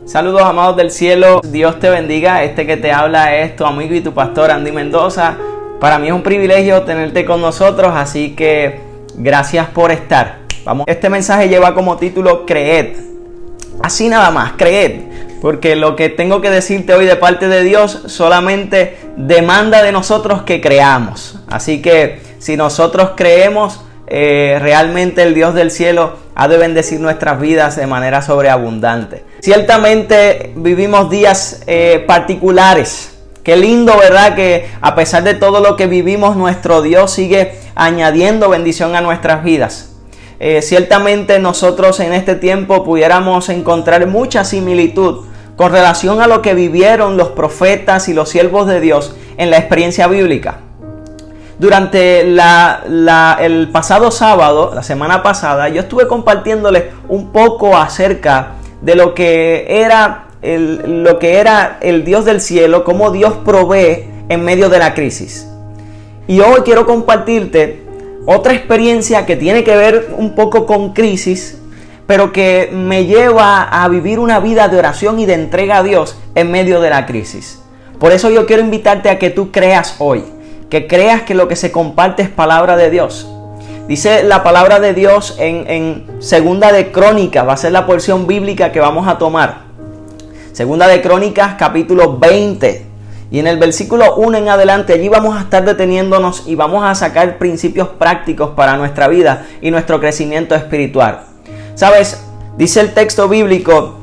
Saludos amados del cielo, Dios te bendiga. Este que te habla es tu amigo y tu pastor Andy Mendoza. Para mí es un privilegio tenerte con nosotros, así que gracias por estar. Vamos. Este mensaje lleva como título Creed. Así nada más, creed. Porque lo que tengo que decirte hoy de parte de Dios solamente demanda de nosotros que creamos. Así que si nosotros creemos, realmente el Dios del cielo ha de bendecir nuestras vidas de manera sobreabundante. Ciertamente vivimos días particulares. Qué lindo, ¿verdad? Que a pesar de todo lo que vivimos, nuestro Dios sigue añadiendo bendición a nuestras vidas. Ciertamente nosotros en este tiempo pudiéramos encontrar mucha similitud con relación a lo que vivieron los profetas y los siervos de Dios en la experiencia bíblica. Durante el pasado sábado, la semana pasada, yo estuve compartiéndoles un poco acerca de lo que era el Dios del cielo, cómo Dios provee en medio de la crisis. Y hoy quiero compartirte otra experiencia que tiene que ver un poco con crisis, pero que me lleva a vivir una vida de oración y de entrega a Dios en medio de la crisis. Por eso yo quiero invitarte a que tú creas hoy, que creas que lo que se comparte es palabra de Dios. Dice la palabra de Dios en Segunda de Crónicas, va a ser la porción bíblica que vamos a tomar. Segunda de Crónicas, capítulo 20. Y en el versículo 1 en adelante, allí vamos a estar deteniéndonos y vamos a sacar principios prácticos para nuestra vida y nuestro crecimiento espiritual. ¿Sabes? Dice el texto bíblico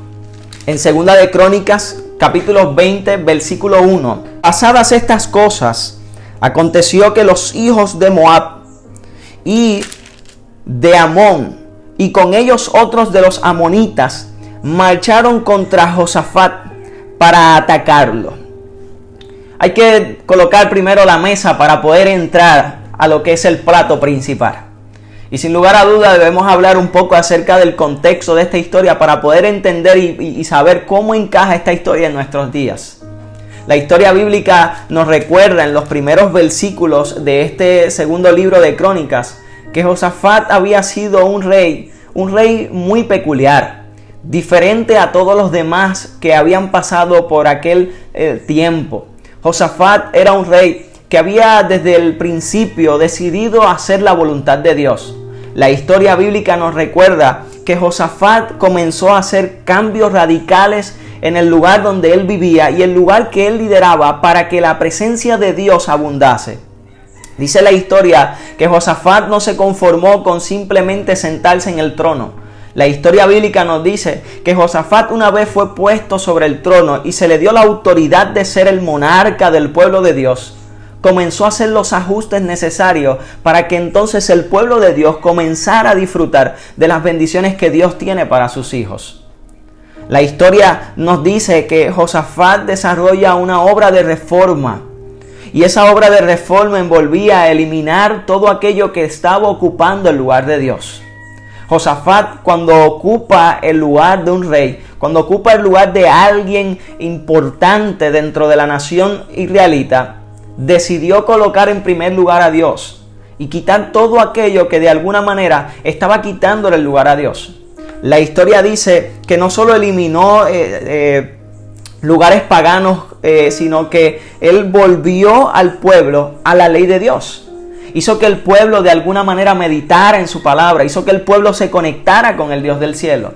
en Segunda de Crónicas, capítulo 20, versículo 1. Pasadas estas cosas, aconteció que los hijos de Moab y de Amón, y con ellos otros de los amonitas, marcharon contra Josafat para atacarlo. Hay que colocar primero la mesa para poder entrar a lo que es el plato principal. Y sin lugar a duda debemos hablar un poco acerca del contexto de esta historia para poder entender y saber cómo encaja esta historia en nuestros días. La historia bíblica nos recuerda en los primeros versículos de este segundo libro de Crónicas que Josafat había sido un rey muy peculiar, diferente a todos los demás que habían pasado por aquel tiempo. Josafat era un rey que había desde el principio decidido hacer la voluntad de Dios. La historia bíblica nos recuerda que Josafat comenzó a hacer cambios radicales en el lugar donde él vivía y el lugar que él lideraba para que la presencia de Dios abundase. Dice la historia que Josafat no se conformó con simplemente sentarse en el trono. La historia bíblica nos dice que Josafat una vez fue puesto sobre el trono y se le dio la autoridad de ser el monarca del pueblo de Dios. Comenzó a hacer los ajustes necesarios para que entonces el pueblo de Dios comenzara a disfrutar de las bendiciones que Dios tiene para sus hijos. La historia nos dice que Josafat desarrolla una obra de reforma. Y esa obra de reforma envolvía a eliminar todo aquello que estaba ocupando el lugar de Dios. Josafat, cuando ocupa el lugar de un rey, cuando ocupa el lugar de alguien importante dentro de la nación israelita, decidió colocar en primer lugar a Dios y quitar todo aquello que de alguna manera estaba quitándole el lugar a Dios. La historia dice que no solo eliminó lugares paganos, sino que él volvió al pueblo a la ley de Dios. Hizo que el pueblo de alguna manera meditara en su palabra. Hizo que el pueblo se conectara con el Dios del cielo.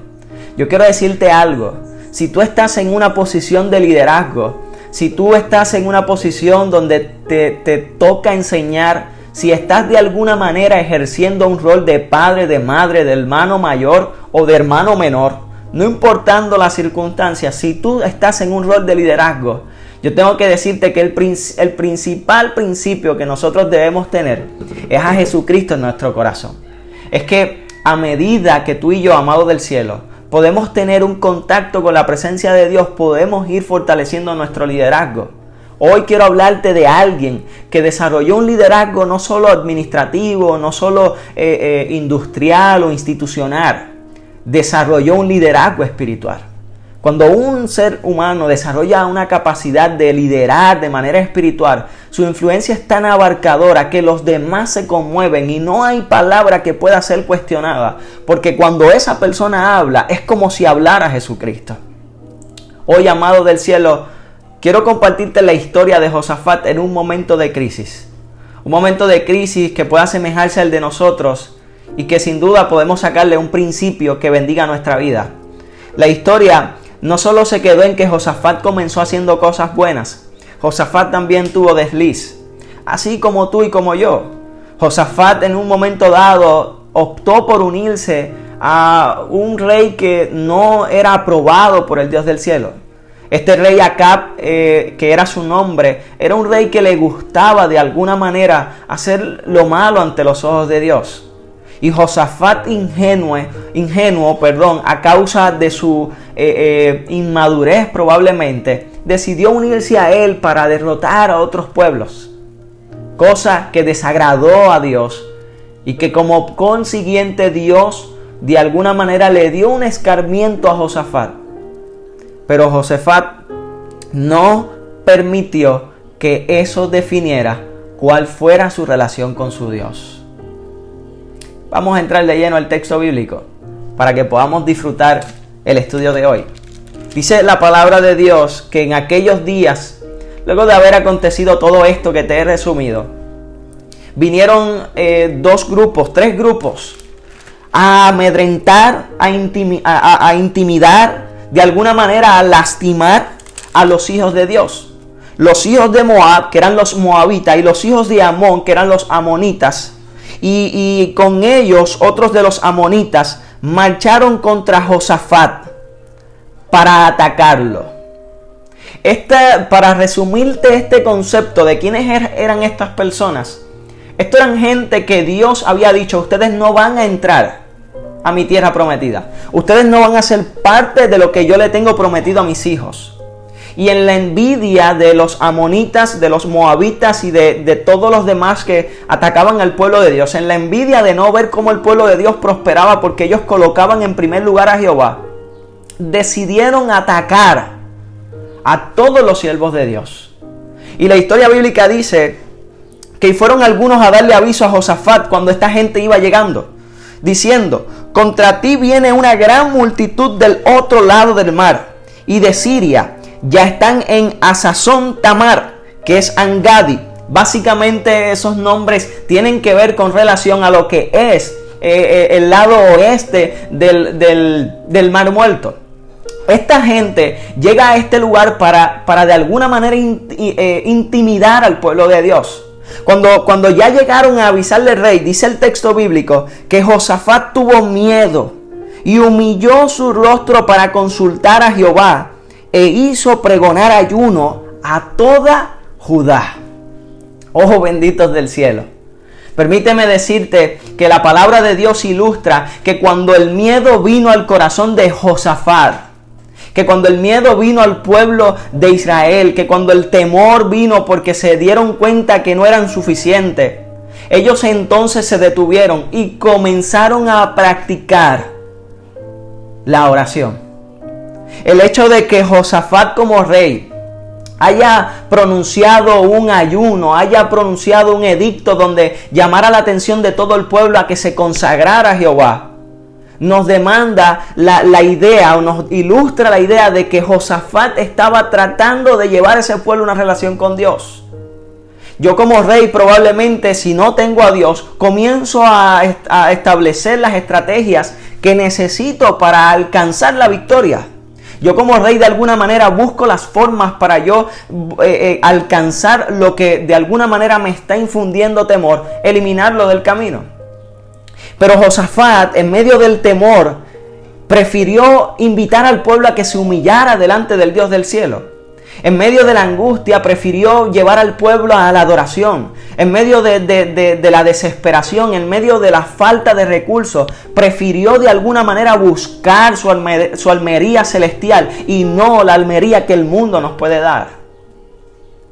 Yo quiero decirte algo. Si tú estás en una posición de liderazgo, si tú estás en una posición donde te toca enseñar, si estás de alguna manera ejerciendo un rol de padre, de madre, de hermano mayor o de hermano menor, no importando las circunstancias, si tú estás en un rol de liderazgo, yo tengo que decirte que el principal principio que nosotros debemos tener es a Jesucristo en nuestro corazón. Es que a medida que tú y yo, amados del cielo, podemos tener un contacto con la presencia de Dios, podemos ir fortaleciendo nuestro liderazgo. Hoy quiero hablarte de alguien que desarrolló un liderazgo no solo administrativo, no solo industrial o institucional, desarrolló un liderazgo espiritual. Cuando un ser humano desarrolla una capacidad de liderar de manera espiritual, su influencia es tan abarcadora que los demás se conmueven y no hay palabra que pueda ser cuestionada, porque cuando esa persona habla es como si hablara Jesucristo. Hoy, amado del cielo, quiero compartirte la historia de Josafat en un momento de crisis. Un momento de crisis que pueda asemejarse al de nosotros y que sin duda podemos sacarle un principio que bendiga nuestra vida. La historia no solo se quedó en que Josafat comenzó haciendo cosas buenas. Josafat también tuvo desliz, así como tú y como yo. Josafat en un momento dado optó por unirse a un rey que no era aprobado por el Dios del cielo. Este rey Acab, que era su nombre, era un rey que le gustaba de alguna manera hacer lo malo ante los ojos de Dios. Y Josafat ingenuo, a causa de su inmadurez probablemente, decidió unirse a él para derrotar a otros pueblos. Cosa que desagradó a Dios y que como consiguiente Dios de alguna manera le dio un escarmiento a Josafat. Pero Josafat no permitió que eso definiera cuál fuera su relación con su Dios. Vamos a entrar de lleno al texto bíblico para que podamos disfrutar el estudio de hoy. Dice la palabra de Dios que en aquellos días, luego de haber acontecido todo esto que te he resumido, vinieron tres grupos, a amedrentar, a intimidar, de alguna manera a lastimar a los hijos de Dios. Los hijos de Moab, que eran los moabitas, y los hijos de Amón, que eran los amonitas. Y con ellos, otros de los amonitas, marcharon contra Josafat para atacarlo. Para resumirte este concepto de quiénes eran estas personas, esto eran gente que Dios había dicho: ustedes no van a entrar a mi tierra prometida. Ustedes no van a ser parte de lo que yo le tengo prometido a mis hijos. Y en la envidia de los amonitas, de los moabitas y de todos los demás que atacaban al pueblo de Dios, en la envidia de no ver cómo el pueblo de Dios prosperaba porque ellos colocaban en primer lugar a Jehová, decidieron atacar a todos los siervos de Dios. Y la historia bíblica dice que fueron algunos a darle aviso a Josafat cuando esta gente iba llegando, diciendo: contra ti viene una gran multitud del otro lado del mar y de Siria. Ya están en Hazazón Tamar, que es Angadi. Básicamente esos nombres tienen que ver con relación a lo que es el lado oeste del Mar Muerto. Esta gente llega a este lugar para de alguna manera intimidar al pueblo de Dios. Cuando ya llegaron a avisarle al rey, dice el texto bíblico que Josafat tuvo miedo y humilló su rostro para consultar a Jehová e hizo pregonar ayuno a toda Judá. Ojos benditos del cielo. Permíteme decirte que la palabra de Dios ilustra que cuando el miedo vino al corazón de Josafat, que cuando el miedo vino al pueblo de Israel, que cuando el temor vino porque se dieron cuenta que no eran suficientes, ellos entonces se detuvieron y comenzaron a practicar la oración. El hecho de que Josafat como rey haya pronunciado un ayuno, haya pronunciado un edicto donde llamara la atención de todo el pueblo a que se consagrara a Jehová, nos demanda la idea, o nos ilustra la idea de que Josafat estaba tratando de llevar a ese pueblo una relación con Dios. Yo como rey probablemente, si no tengo a Dios, comienzo a establecer las estrategias que necesito para alcanzar la victoria. Yo como rey de alguna manera busco las formas para yo alcanzar lo que de alguna manera me está infundiendo temor, eliminarlo del camino. Pero Josafat, en medio del temor, prefirió invitar al pueblo a que se humillara delante del Dios del cielo. En medio de la angustia, prefirió llevar al pueblo a la adoración. En medio de la desesperación, en medio de la falta de recursos, prefirió de alguna manera buscar su almería celestial y no la almería que el mundo nos puede dar.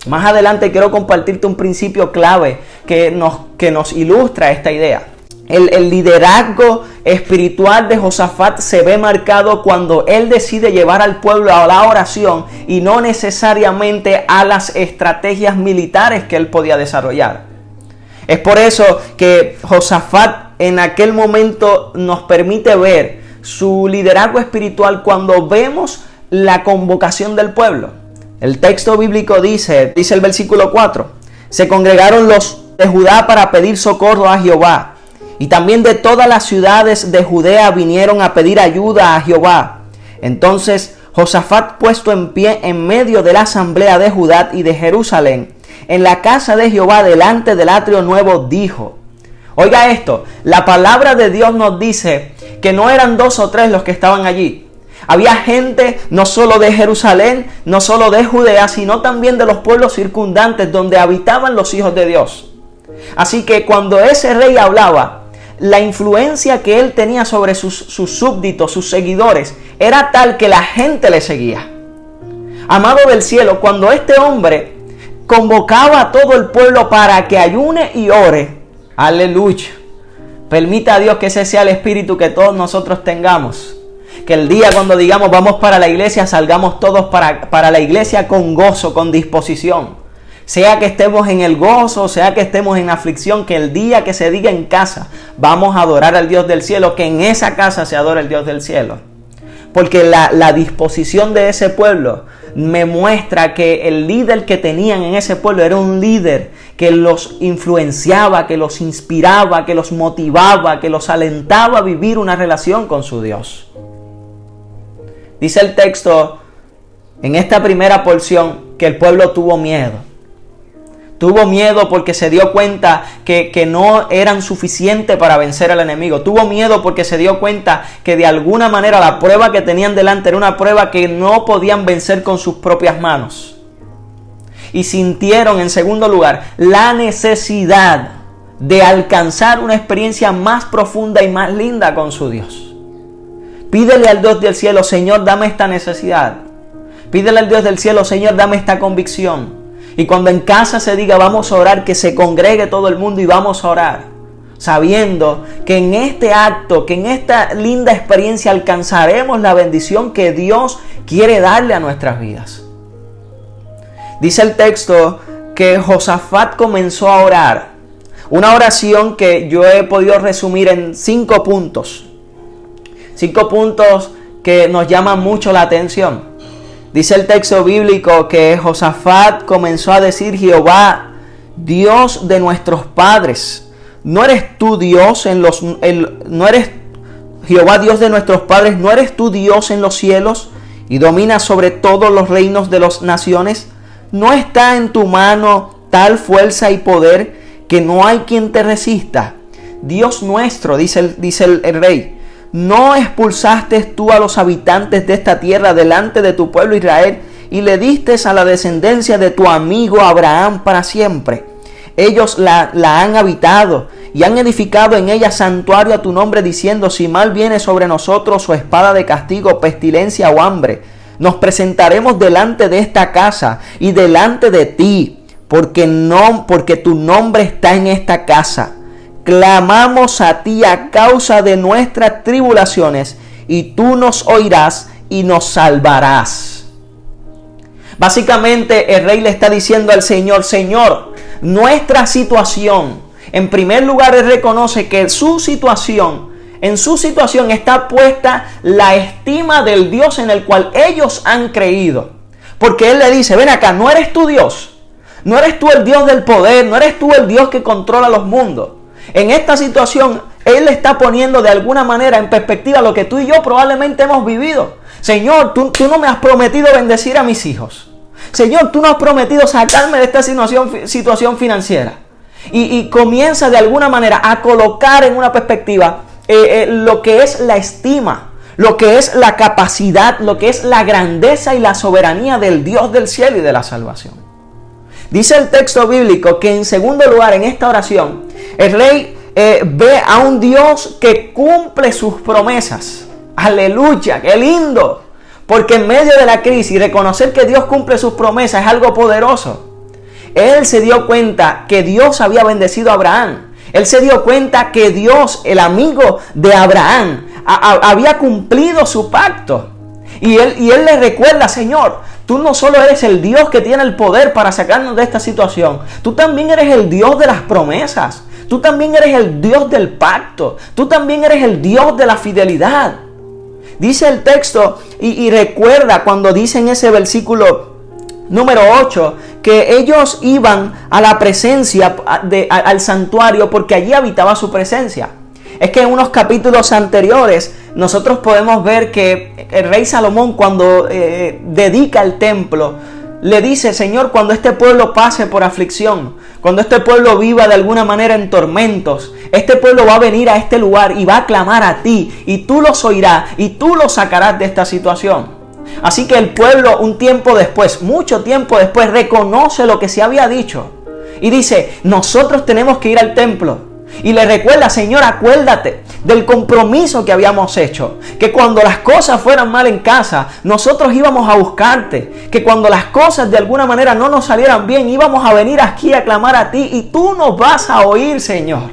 Más adelante quiero compartirte un principio clave que nos ilustra esta idea. El liderazgo espiritual de Josafat se ve marcado cuando él decide llevar al pueblo a la oración y no necesariamente a las estrategias militares que él podía desarrollar. Es por eso que Josafat en aquel momento nos permite ver su liderazgo espiritual cuando vemos la convocación del pueblo. El texto bíblico dice el versículo 4, se congregaron los de Judá para pedir socorro a Jehová, y también de todas las ciudades de Judea vinieron a pedir ayuda a Jehová. Entonces Josafat, puesto en pie en medio de la asamblea de Judá y de Jerusalén, en la casa de Jehová delante del atrio nuevo, dijo. Oiga esto, la palabra de Dios nos dice que no eran 2 o 3 los que estaban allí. Había gente no solo de Jerusalén, no solo de Judea, sino también de los pueblos circundantes donde habitaban los hijos de Dios. Así que cuando ese rey hablaba, la influencia que él tenía sobre sus súbditos, sus seguidores, era tal que la gente le seguía. Amado del cielo, cuando este hombre convocaba a todo el pueblo para que ayune y ore, aleluya, permita a Dios que ese sea el espíritu que todos nosotros tengamos. Que el día cuando digamos vamos para la iglesia, salgamos todos para la iglesia con gozo, con disposición. Sea que estemos en el gozo, sea que estemos en aflicción, que el día que se diga en casa, vamos a adorar al Dios del cielo, que en esa casa se adore el Dios del cielo. Porque la disposición de ese pueblo me muestra que el líder que tenían en ese pueblo era un líder que los influenciaba, que los inspiraba, que los motivaba, que los alentaba a vivir una relación con su Dios. Dice el texto en esta primera porción que el pueblo tuvo miedo. Tuvo miedo porque se dio cuenta que no eran suficientes para vencer al enemigo. Tuvo miedo porque se dio cuenta que de alguna manera la prueba que tenían delante era una prueba que no podían vencer con sus propias manos. Y sintieron, en segundo lugar, la necesidad de alcanzar una experiencia más profunda y más linda con su Dios. Pídele al Dios del cielo, Señor, dame esta necesidad. Pídele al Dios del cielo, Señor, dame esta convicción. Y cuando en casa se diga vamos a orar, que se congregue todo el mundo y vamos a orar, sabiendo que en este acto, que en esta linda experiencia alcanzaremos la bendición que Dios quiere darle a nuestras vidas. Dice el texto que Josafat comenzó a orar, una oración que yo he podido resumir en 5 puntos. 5 puntos que nos llaman mucho la atención. Dice el texto bíblico que Josafat comenzó a decir: Jehová, Dios de nuestros padres, ¿no eres tú Dios Jehová, Dios de nuestros padres, ¿no eres tú Dios en los cielos y dominas sobre todos los reinos de las naciones? ¿No está en tu mano tal fuerza y poder que no hay quien te resista? Dios nuestro, dice el rey, ¿no expulsaste tú a los habitantes de esta tierra delante de tu pueblo Israel y le diste a la descendencia de tu amigo Abraham para siempre? Ellos la han habitado y han edificado en ella santuario a tu nombre, diciendo: si mal viene sobre nosotros o espada de castigo, pestilencia o hambre, nos presentaremos delante de esta casa y delante de ti, porque tu nombre está en esta casa. Clamamos a ti a causa de nuestras tribulaciones, y tú nos oirás y nos salvarás. Básicamente el rey le está diciendo al Señor: Señor, nuestra situación, en primer lugar él reconoce que en su situación está puesta la estima del Dios en el cual ellos han creído. Porque él le dice: ven acá, no eres tú Dios, no eres tú el Dios del poder, no eres tú el Dios que controla los mundos. En esta situación, Él está poniendo de alguna manera en perspectiva lo que tú y yo probablemente hemos vivido. Señor, tú no me has prometido bendecir a mis hijos. Señor, tú no has prometido sacarme de esta situación financiera. Y comienza de alguna manera a colocar en una perspectiva lo que es la estima, lo que es la capacidad, lo que es la grandeza y la soberanía del Dios del cielo y de la salvación. Dice el texto bíblico que en segundo lugar en esta oración el rey ve a un Dios que cumple sus promesas. Aleluya, qué lindo. Porque en medio de la crisis reconocer que Dios cumple sus promesas es algo poderoso. Él se dio cuenta que Dios había bendecido a Abraham. Él se dio cuenta que Dios, el amigo de Abraham, había cumplido su pacto. Y él le recuerda: Señor, tú no solo eres el Dios que tiene el poder para sacarnos de esta situación, tú también eres el Dios de las promesas, tú también eres el Dios del pacto, tú también eres el Dios de la fidelidad. Dice el texto, y recuerda cuando dice en ese versículo número 8, que ellos iban a la presencia, al santuario, porque allí habitaba su presencia. Es que en unos capítulos anteriores nosotros podemos ver que el rey Salomón, cuando dedica el templo, le dice: Señor, cuando este pueblo pase por aflicción, cuando este pueblo viva de alguna manera en tormentos, este pueblo va a venir a este lugar y va a clamar a ti, y tú los oirás y tú los sacarás de esta situación. Así que el pueblo, un tiempo después, mucho tiempo después, reconoce lo que se había dicho y dice: nosotros tenemos que ir al templo. Y le recuerda: Señor, acuérdate del compromiso que habíamos hecho, que cuando las cosas fueran mal en casa, nosotros íbamos a buscarte, que cuando las cosas de alguna manera no nos salieran bien, íbamos a venir aquí a clamar a ti, y tú nos vas a oír, Señor.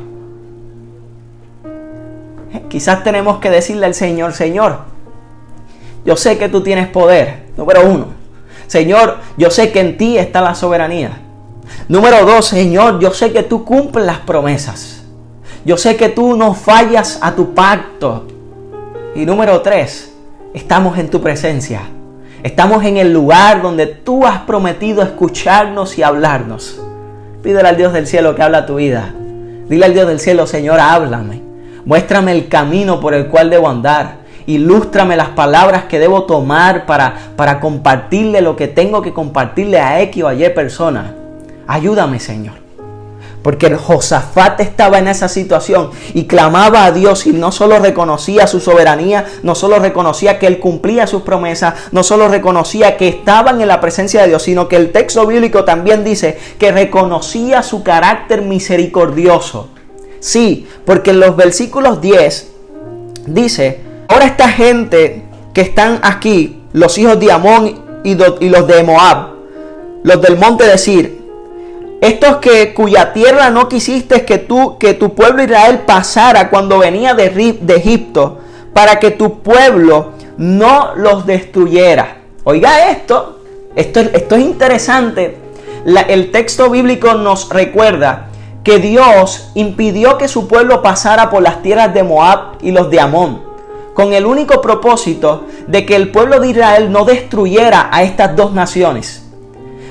Quizás tenemos que decirle al Señor: Señor, yo sé que tú tienes poder. Número 1, Señor, yo sé que en ti está la soberanía. Número 2, Señor, yo sé que tú cumples las promesas. Yo sé que tú no fallas a tu pacto. Y número 3, estamos en tu presencia. Estamos en el lugar donde tú has prometido escucharnos y hablarnos. Pídele al Dios del cielo que habla a tu vida. Dile al Dios del cielo: Señor, háblame. Muéstrame el camino por el cual debo andar. Ilústrame las palabras que debo tomar para compartirle lo que tengo que compartirle a X o Y persona. Ayúdame, Señor. Porque Josafat estaba en esa situación y clamaba a Dios, y no solo reconocía su soberanía, no solo reconocía que Él cumplía sus promesas, no solo reconocía que estaban en la presencia de Dios, sino que el texto bíblico también dice que reconocía su carácter misericordioso. Sí, porque en los versículos 10 dice: ahora esta gente que están aquí, los hijos de Amón y los de Moab, los del monte de Sir, estos cuya tierra no quisiste que tu pueblo Israel pasara cuando venía de Egipto, para que tu pueblo no los destruyera. Oiga esto es interesante. El texto bíblico nos recuerda que Dios impidió que su pueblo pasara por las tierras de Moab y los de Amón, con el único propósito de que el pueblo de Israel no destruyera a estas dos naciones.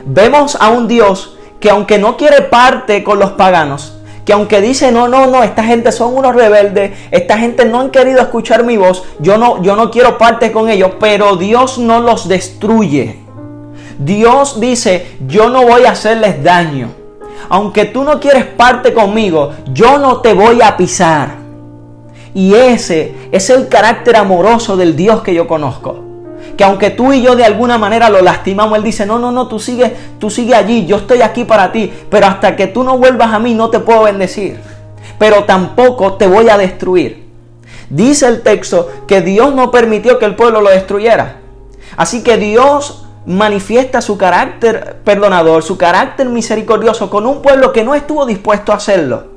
Vemos a un Dios que, aunque no quiere parte con los paganos, que aunque dice: no, esta gente son unos rebeldes, esta gente no han querido escuchar mi voz, yo no quiero parte con ellos, pero Dios no los destruye. Dios dice: yo no voy a hacerles daño. Aunque tú no quieres parte conmigo, yo no te voy a pisar. Y ese es el carácter amoroso del Dios que yo conozco. Que aunque tú y yo de alguna manera lo lastimamos, Él dice: no, tú sigue allí, yo estoy aquí para ti, pero hasta que tú no vuelvas a mí no te puedo bendecir, pero tampoco te voy a destruir. Dice el texto que Dios no permitió que el pueblo lo destruyera. Así que Dios manifiesta su carácter perdonador, su carácter misericordioso con un pueblo que no estuvo dispuesto a hacerlo.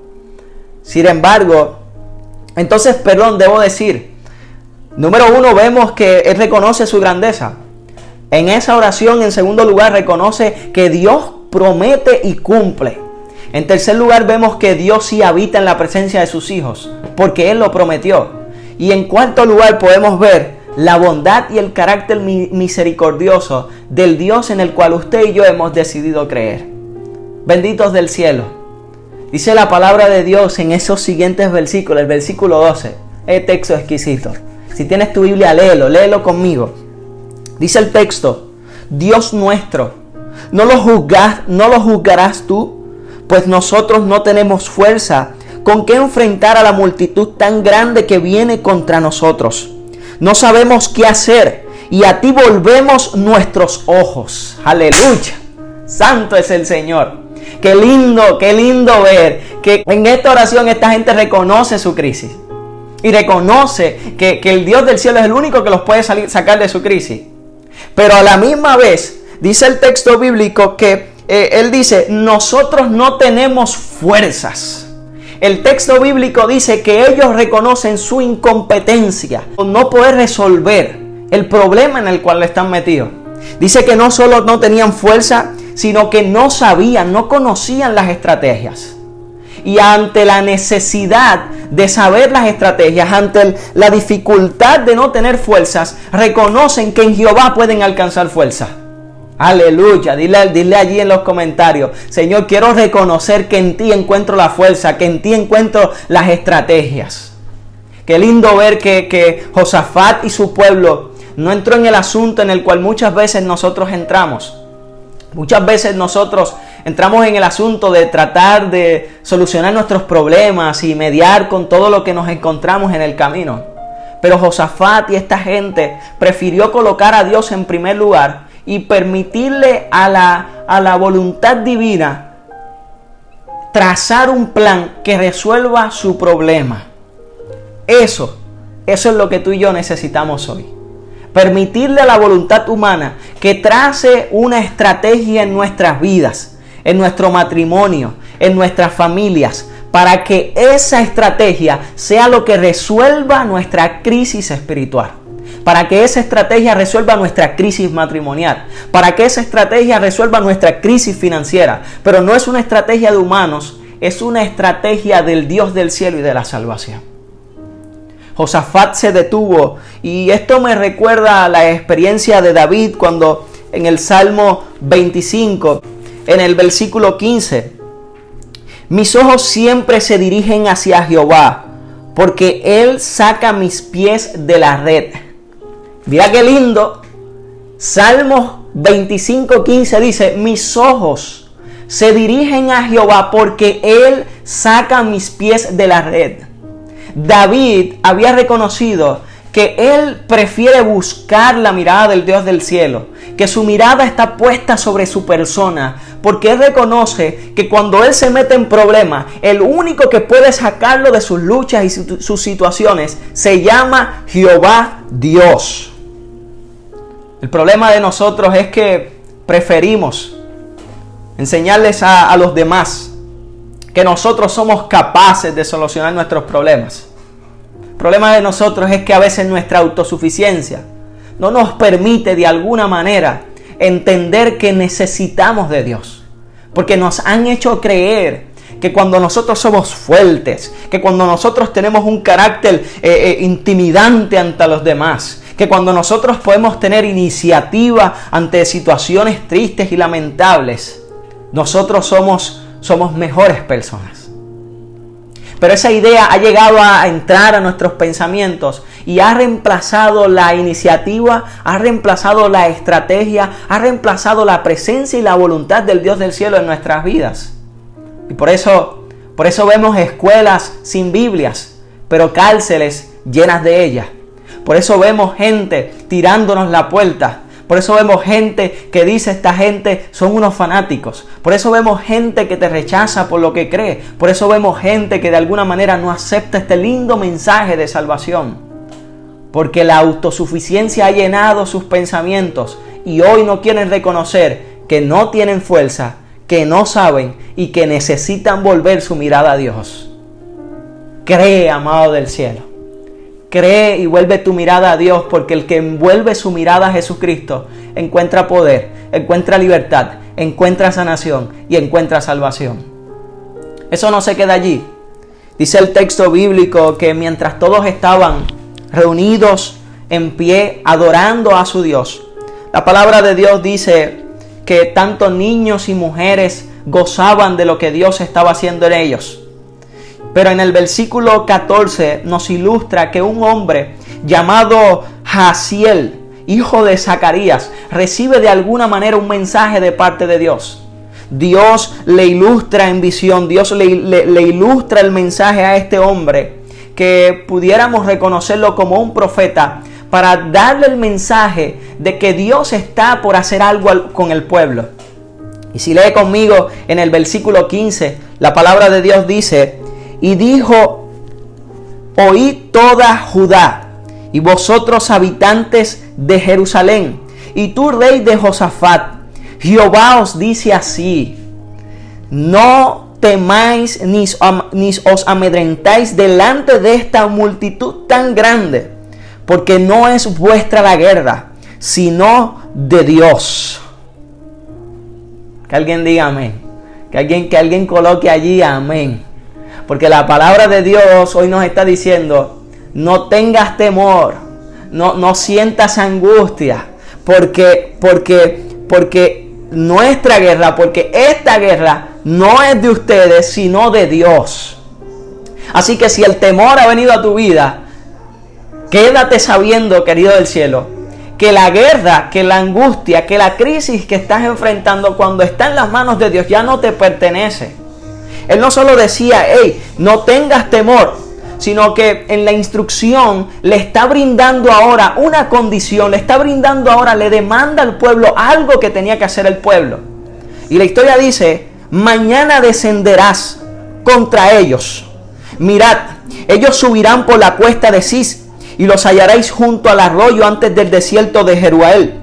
Sin embargo, debo decir, número 1, vemos que Él reconoce su grandeza. En esa oración, en segundo lugar, reconoce que Dios promete y cumple. En tercer lugar, vemos que Dios sí habita en la presencia de sus hijos, porque Él lo prometió. Y en cuarto lugar, podemos ver la bondad y el carácter misericordioso del Dios en el cual usted y yo hemos decidido creer. Benditos del cielo. Dice la palabra de Dios en esos siguientes versículos, el versículo 12. Texto exquisito. Si tienes tu Biblia, léelo conmigo. Dice el texto: Dios nuestro, ¿no lo juzgarás tú? Pues nosotros no tenemos fuerza con qué enfrentar a la multitud tan grande que viene contra nosotros. No sabemos qué hacer y a ti volvemos nuestros ojos. Aleluya. Santo es el Señor. Qué lindo ver que en esta oración esta gente reconoce su crisis. Y reconoce que el Dios del cielo es el único que los puede sacar de su crisis. Pero a la misma vez, dice el texto bíblico que Él dice: nosotros no tenemos fuerzas. El texto bíblico dice que ellos reconocen su incompetencia, no poder resolver el problema en el cual están metidos. Dice que no solo no tenían fuerza, sino que no sabían, no conocían las estrategias. Y ante la necesidad de saber las estrategias, ante la dificultad de no tener fuerzas, reconocen que en Jehová pueden alcanzar fuerza. Aleluya, dile allí en los comentarios: Señor, quiero reconocer que en ti encuentro la fuerza, que en ti encuentro las estrategias. Qué lindo ver que Josafat y su pueblo no entró en el asunto en el cual muchas veces nosotros entramos. Muchas veces nosotros entramos en el asunto de tratar de solucionar nuestros problemas y mediar con todo lo que nos encontramos en el camino. Pero Josafat y esta gente prefirió colocar a Dios en primer lugar y permitirle a la voluntad divina trazar un plan que resuelva su problema. Eso es lo que tú y yo necesitamos hoy. Permitirle a la voluntad humana que trace una estrategia en nuestras vidas, en nuestro matrimonio, en nuestras familias, para que esa estrategia sea lo que resuelva nuestra crisis espiritual, para que esa estrategia resuelva nuestra crisis matrimonial, para que esa estrategia resuelva nuestra crisis financiera. Pero no es una estrategia de humanos, es una estrategia del Dios del cielo y de la salvación. Josafat se detuvo, y esto me recuerda a la experiencia de David cuando en el Salmo 25, en el versículo 15, mis ojos siempre se dirigen hacia Jehová, porque Él saca mis pies de la red. Mira qué lindo. Salmo 25:15 dice: mis ojos se dirigen a Jehová porque Él saca mis pies de la red. David había reconocido que él prefiere buscar la mirada del Dios del cielo, que su mirada está puesta sobre su persona, porque él reconoce que cuando él se mete en problemas, el único que puede sacarlo de sus luchas y sus situaciones se llama Jehová Dios. El problema de nosotros es que preferimos enseñarles a los demás que nosotros somos capaces de solucionar nuestros problemas. El problema de nosotros es que a veces nuestra autosuficiencia no nos permite de alguna manera entender que necesitamos de Dios. Porque nos han hecho creer que cuando nosotros somos fuertes, que cuando nosotros tenemos un carácter intimidante ante los demás, que cuando nosotros podemos tener iniciativa ante situaciones tristes y lamentables, nosotros somos mejores personas. Pero esa idea ha llegado a entrar a nuestros pensamientos y ha reemplazado la iniciativa, ha reemplazado la estrategia, ha reemplazado la presencia y la voluntad del Dios del cielo en nuestras vidas. Y por eso vemos escuelas sin Biblias, pero cárceles llenas de ellas. Por eso vemos gente tirándonos la puerta. Por eso vemos gente que dice: esta gente son unos fanáticos. Por eso vemos gente que te rechaza por lo que cree. Por eso vemos gente que de alguna manera no acepta este lindo mensaje de salvación. Porque la autosuficiencia ha llenado sus pensamientos y hoy no quieren reconocer que no tienen fuerza, que no saben y que necesitan volver su mirada a Dios. Cree, amado del cielo. Cree y vuelve tu mirada a Dios, porque el que envuelve su mirada a Jesucristo encuentra poder, encuentra libertad, encuentra sanación y encuentra salvación. Eso no se queda allí. Dice el texto bíblico que mientras todos estaban reunidos en pie adorando a su Dios, la palabra de Dios dice que tanto niños y mujeres gozaban de lo que Dios estaba haciendo en ellos. Pero en el versículo 14 nos ilustra que un hombre llamado Jaasiel, hijo de Zacarías, recibe de alguna manera un mensaje de parte de Dios. Dios le ilustra en visión, Dios le ilustra el mensaje a este hombre, que pudiéramos reconocerlo como un profeta, para darle el mensaje de que Dios está por hacer algo con el pueblo. Y si lee conmigo en el versículo 15, la palabra de Dios dice: y dijo: oíd toda Judá, y vosotros habitantes de Jerusalén, y tú rey de Josafat, Jehová os dice así: no temáis ni os amedrentáis delante de esta multitud tan grande, porque no es vuestra la guerra, sino de Dios. Que alguien diga amén. Que alguien coloque allí amén. Porque la palabra de Dios hoy nos está diciendo, no tengas temor, no sientas angustia, porque nuestra guerra, porque esta guerra no es de ustedes, sino de Dios. Así que si el temor ha venido a tu vida, quédate sabiendo, querido del cielo, que la guerra, que la angustia, que la crisis que estás enfrentando cuando está en las manos de Dios ya no te pertenece. Él no solo decía, hey, no tengas temor, sino que en la instrucción le está brindando ahora una condición, le está brindando ahora, le demanda al pueblo algo que tenía que hacer el pueblo. Y la historia dice, mañana descenderás contra ellos. Mirad, ellos subirán por la cuesta de Cis y los hallaréis junto al arroyo antes del desierto de Jeruel.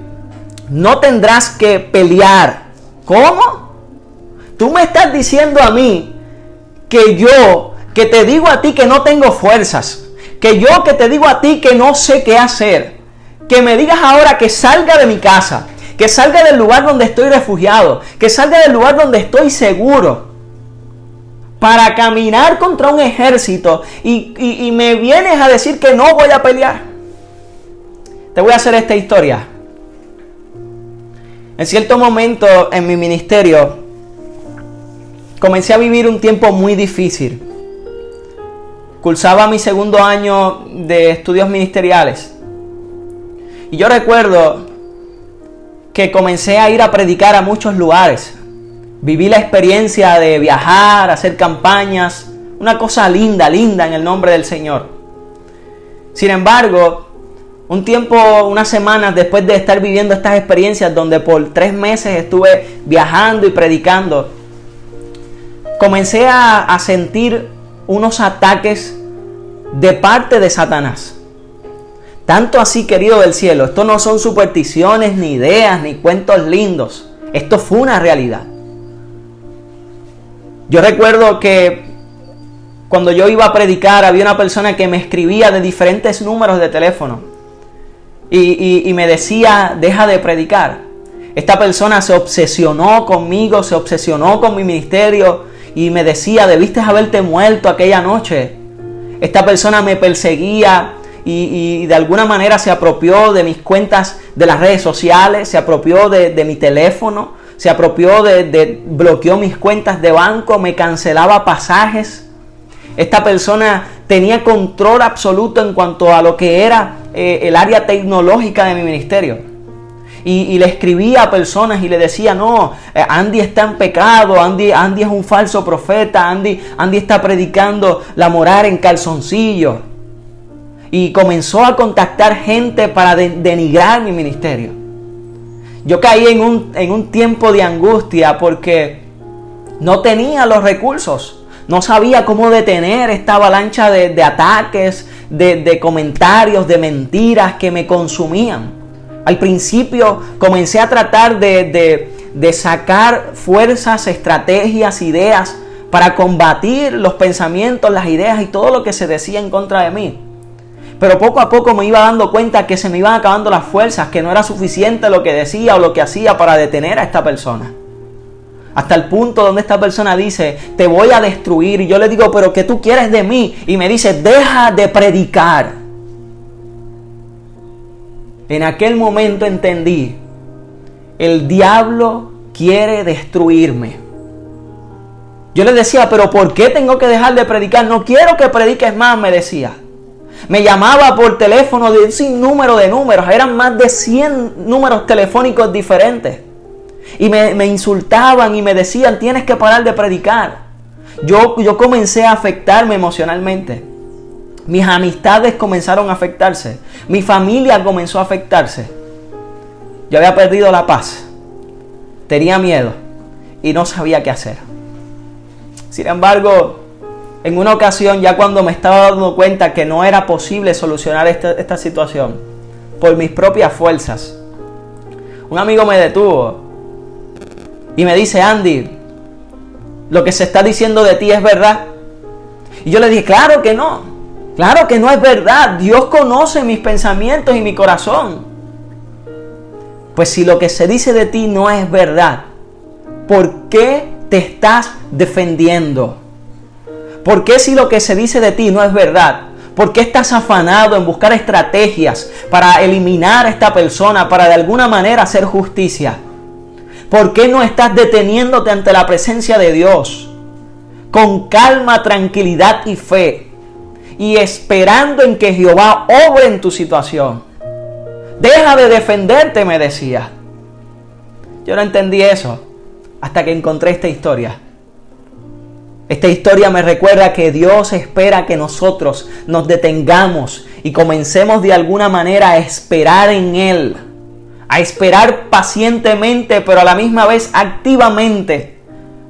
No tendrás que pelear. ¿Cómo? Tú me estás diciendo a mí que te digo a ti que no tengo fuerzas, que te digo a ti que no sé qué hacer, que me digas ahora que salga de mi casa, que salga del lugar donde estoy refugiado, que salga del lugar donde estoy seguro, para caminar contra un ejército y me vienes a decir que no voy a pelear. Te voy a hacer esta historia. En cierto momento en mi ministerio comencé a vivir un tiempo muy difícil. Cursaba mi segundo año de estudios ministeriales. Y yo recuerdo que comencé a ir a predicar a muchos lugares. Viví la experiencia de viajar, hacer campañas, una cosa linda en el nombre del Señor. Sin embargo, unas semanas después de estar viviendo estas experiencias, donde por 3 meses estuve viajando y predicando, comencé a sentir unos ataques de parte de Satanás. Tanto así, querido del cielo, esto no son supersticiones, ni ideas, ni cuentos lindos. Esto fue una realidad. Yo recuerdo que cuando yo iba a predicar había una persona que me escribía de diferentes números de teléfono y me decía, deja de predicar. Esta persona se obsesionó conmigo, se obsesionó con mi ministerio y me decía, debiste haberte muerto aquella noche. Esta persona me perseguía y de alguna manera se apropió de mis cuentas de las redes sociales, se apropió de mi teléfono, se apropió bloqueó mis cuentas de banco, me cancelaba pasajes. Esta persona tenía control absoluto en cuanto a lo que era el área tecnológica de mi ministerio. Y le escribía a personas y le decía, no, Andy está en pecado, Andy es un falso profeta, Andy está predicando la morar en calzoncillo. Y comenzó a contactar gente para denigrar mi ministerio. Yo caí en un tiempo de angustia porque no tenía los recursos. No sabía cómo detener esta avalancha de ataques, de comentarios, de mentiras que me consumían. Al principio comencé a tratar de sacar fuerzas, estrategias, ideas para combatir los pensamientos, las ideas y todo lo que se decía en contra de mí. Pero poco a poco me iba dando cuenta que se me iban acabando las fuerzas, que no era suficiente lo que decía o lo que hacía para detener a esta persona. Hasta el punto donde esta persona dice, te voy a destruir. Y yo le digo, pero ¿qué tú quieres de mí? Y me dice, deja de predicar. En aquel momento entendí, el diablo quiere destruirme. Yo le decía, pero ¿por qué tengo que dejar de predicar? No quiero que prediques más, me decía. Me llamaba por teléfono de un sinnúmero de números. Eran más de 100 números telefónicos diferentes. Y me insultaban y me decían, tienes que parar de predicar. Yo comencé a afectarme emocionalmente. Mis amistades comenzaron a afectarse. Mi familia comenzó a afectarse. Yo había perdido la paz. Tenía miedo. Y no sabía qué hacer. Sin embargo, en una ocasión, ya cuando me estaba dando cuenta que no era posible solucionar esta situación por mis propias fuerzas, un amigo me detuvo y me dice, Andy, ¿lo que se está diciendo de ti es verdad? Y yo le dije, claro que no es verdad. Dios conoce mis pensamientos y mi corazón. Pues si lo que se dice de ti no es verdad, ¿por qué te estás defendiendo? ¿Por qué si lo que se dice de ti no es verdad? ¿Por qué estás afanado en buscar estrategias para eliminar a esta persona, para de alguna manera hacer justicia? ¿Por qué no estás deteniéndote ante la presencia de Dios con calma, tranquilidad y fe y esperando en que Jehová obre en tu situación? Deja de defenderte, me decía. Yo no entendí eso hasta que encontré esta historia. Esta historia me recuerda que Dios espera que nosotros nos detengamos y comencemos de alguna manera a esperar en Él. A esperar pacientemente, pero a la misma vez activamente,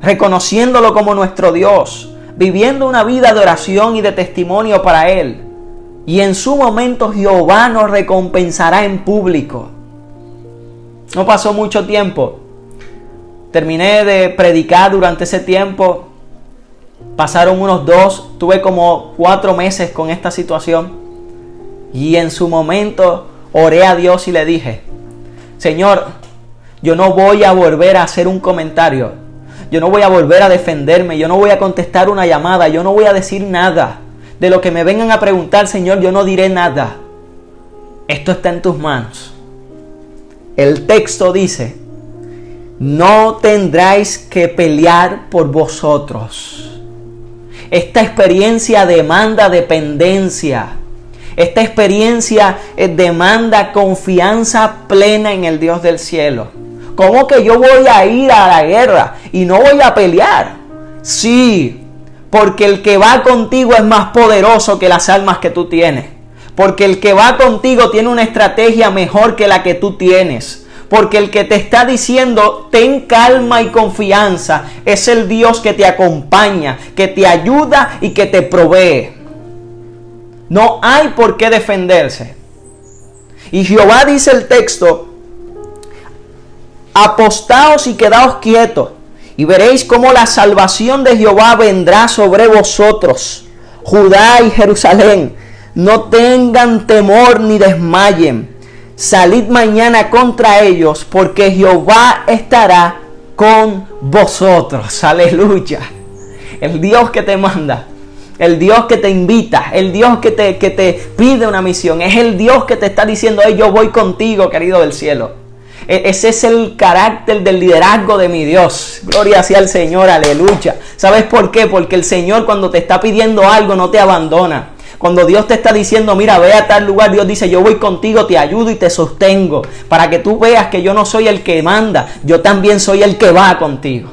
reconociéndolo como nuestro Dios, viviendo una vida de oración y de testimonio para Él. Y en su momento Jehová nos recompensará en público. No pasó mucho tiempo. Terminé de predicar durante ese tiempo. Pasaron tuve como 4 meses con esta situación. Y en su momento oré a Dios y le dije: Señor, yo no voy a volver a hacer un comentario. Yo no voy a volver a defenderme. Yo no voy a contestar una llamada. Yo no voy a decir nada. De lo que me vengan a preguntar, Señor, yo no diré nada. Esto está en tus manos. El texto dice: no tendráis que pelear por vosotros. Esta experiencia demanda dependencia. Esta experiencia demanda confianza plena en el Dios del cielo. ¿Cómo que yo voy a ir a la guerra y no voy a pelear? Sí, porque el que va contigo es más poderoso que las armas que tú tienes. Porque el que va contigo tiene una estrategia mejor que la que tú tienes. Porque el que te está diciendo ten calma y confianza es el Dios que te acompaña, que te ayuda y que te provee. No hay por qué defenderse. Y Jehová dice el texto: apostaos y quedaos quietos, y veréis cómo la salvación de Jehová vendrá sobre vosotros. Judá y Jerusalén, no tengan temor ni desmayen. Salid mañana contra ellos, porque Jehová estará con vosotros. Aleluya. El Dios que te manda, el Dios que te invita, el Dios que te pide una misión, es el Dios que te está diciendo: hey, yo voy contigo, querido del cielo. Ese es el carácter del liderazgo de mi Dios. Gloria sea al Señor, aleluya. ¿Sabes por qué? Porque el Señor, cuando te está pidiendo algo, no te abandona. Cuando Dios te está diciendo: mira, ve a tal lugar, Dios dice: yo voy contigo, te ayudo y te sostengo, para que tú veas que yo no soy el que manda, yo también soy el que va contigo.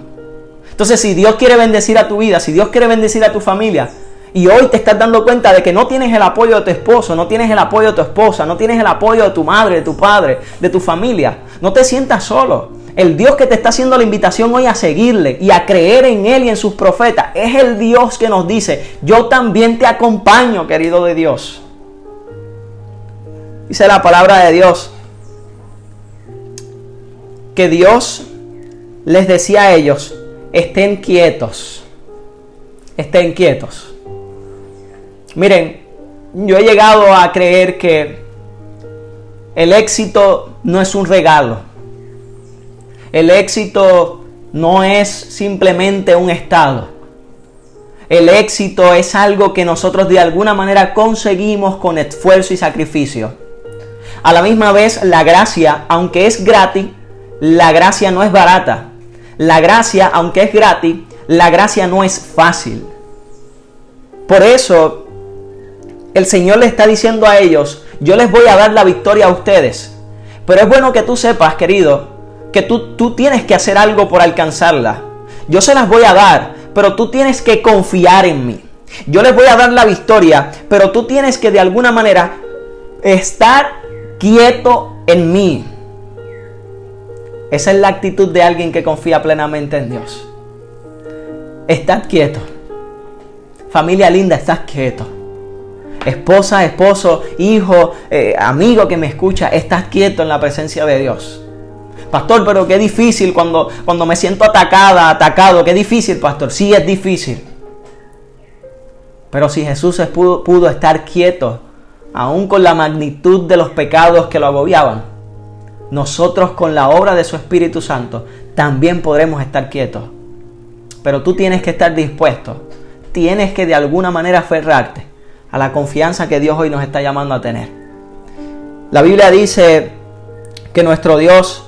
Entonces, si Dios quiere bendecir a tu vida, si Dios quiere bendecir a tu familia, y hoy te estás dando cuenta de que no tienes el apoyo de tu esposo, no tienes el apoyo de tu esposa, no tienes el apoyo de tu madre, de tu padre, de tu familia, no te sientas solo. El Dios que te está haciendo la invitación hoy a seguirle y a creer en Él y en sus profetas es el Dios que nos dice: yo también te acompaño, querido de Dios. Dice la palabra de Dios que Dios les decía a ellos: estén quietos, estén quietos. Miren, yo he llegado a creer que el éxito no es un regalo. El éxito no es simplemente un estado. El éxito es algo que nosotros de alguna manera conseguimos con esfuerzo y sacrificio. A la misma vez, la gracia, aunque es gratis, la gracia no es barata. La gracia, aunque es gratis, la gracia no es fácil. Por eso, el Señor le está diciendo a ellos: yo les voy a dar la victoria a ustedes. Pero es bueno que tú sepas, querido, que tú tienes que hacer algo por alcanzarla. Yo se las voy a dar, pero tú tienes que confiar en mí. Yo les voy a dar la victoria, pero tú tienes que de alguna manera estar quieto en mí. Esa es la actitud de alguien que confía plenamente en Dios. Estad quieto. Familia linda, estás quieto. Esposa, esposo, hijo, amigo que me escucha, estás quieto en la presencia de Dios. Pastor, pero qué difícil cuando me siento atacado. Qué difícil, pastor. Sí, es difícil. Pero si Jesús pudo estar quieto, aún con la magnitud de los pecados que lo agobiaban, nosotros con la obra de su Espíritu Santo también podremos estar quietos. Pero tú tienes que estar dispuesto tienes que de alguna manera aferrarte a la confianza que Dios hoy nos está llamando a tener. La Biblia dice que nuestro Dios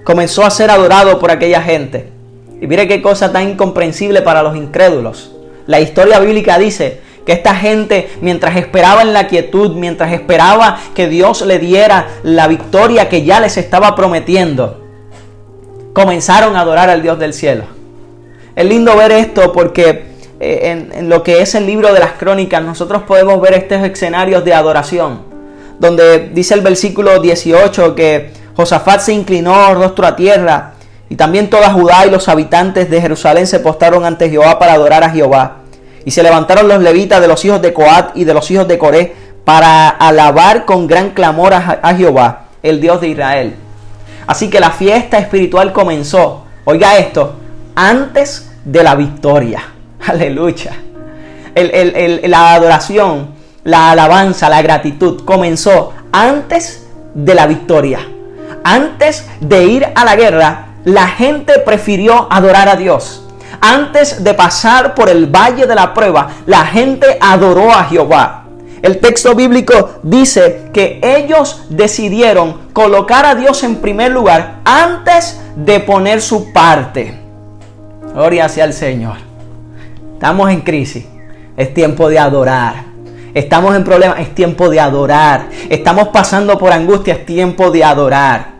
comenzó a ser adorado por aquella gente. Y mire qué cosa tan incomprensible para los incrédulos. La historia bíblica dice que esta gente, mientras esperaba en la quietud, mientras esperaba que Dios le diera la victoria que ya les estaba prometiendo, comenzaron a adorar al Dios del cielo. Es lindo ver esto porque en lo que es el libro de las Crónicas nosotros podemos ver estos escenarios de adoración, donde dice el versículo 18 que Josafat se inclinó rostro a tierra, y también toda Judá y los habitantes de Jerusalén se postraron ante Jehová para adorar a Jehová. Y se levantaron los levitas de los hijos de Coat y de los hijos de Coré para alabar con gran clamor a Jehová, el Dios de Israel. Así que la fiesta espiritual comenzó, oiga esto, antes de la victoria. Aleluya. La adoración, la alabanza, la gratitud comenzó antes de la victoria. Antes de ir a la guerra, la gente prefirió adorar a Dios. Antes de pasar por el valle de la prueba, la gente adoró a Jehová. El texto bíblico dice que ellos decidieron colocar a Dios en primer lugar antes de poner su parte. Gloria sea al Señor. Estamos en crisis. Es tiempo de adorar. Estamos en problemas. Es tiempo de adorar. Estamos pasando por angustia. Es tiempo de adorar.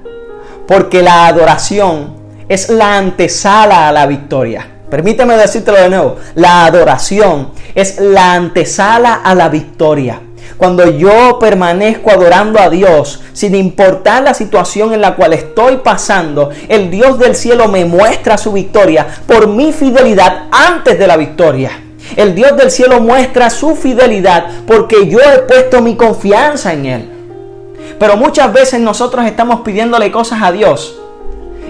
Porque la adoración es la antesala a la victoria. Permíteme decírtelo de nuevo. La adoración es la antesala a la victoria. Cuando yo permanezco adorando a Dios, sin importar la situación en la cual estoy pasando, el Dios del cielo me muestra su victoria por mi fidelidad antes de la victoria. El Dios del cielo muestra su fidelidad porque yo he puesto mi confianza en Él. Pero muchas veces nosotros estamos pidiéndole cosas a Dios